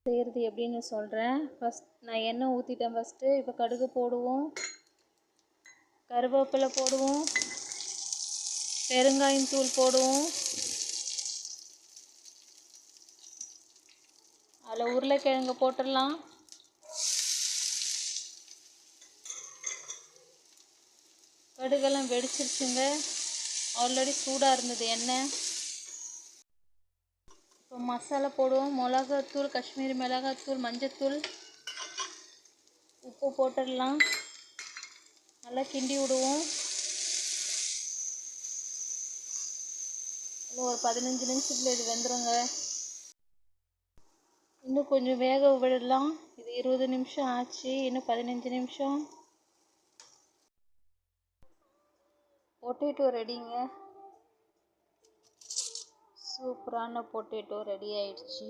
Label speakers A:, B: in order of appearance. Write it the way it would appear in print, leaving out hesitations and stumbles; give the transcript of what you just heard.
A: செய்கிறது எப்படின்னு சொல்கிறேன். ஃபஸ்ட் நான் எண்ணெய் ஊற்றிட்டேன் ஃபஸ்ட்டு. இப்போ கடுகு போடுவோம், கருவேப்பிலை போடுவோம், பெருங்காயம் தூள் போடுவோம். அதில் உருளைக்கிழங்கு போட்டுடலாம். கடுகெல்லாம் வெடிச்சிருச்சுங்க. ஆல்ரெடி சூடாக இருந்தது எண்ணெய். இப்போ மசாலா போடுவோம். மிளகாத்தூள், காஷ்மீரி மிளகாத்தூள், மஞ்சத்தூள், உப்பு போட்டுடலாம். நல்லா கிண்டி விடுவோம். இன்னும் ஒரு 15 நிமிஷத்தில் இது வெந்துருங்க. இன்னும் கொஞ்சம் வேக விடலாம். இது 20 நிமிஷம் ஆச்சு. இன்னும் 15 நிமிஷம். பொட்டேட்டோ ரெடிங்க. சூப்பரான பொட்டேட்டோ ரெடி ஆயிடுச்சு.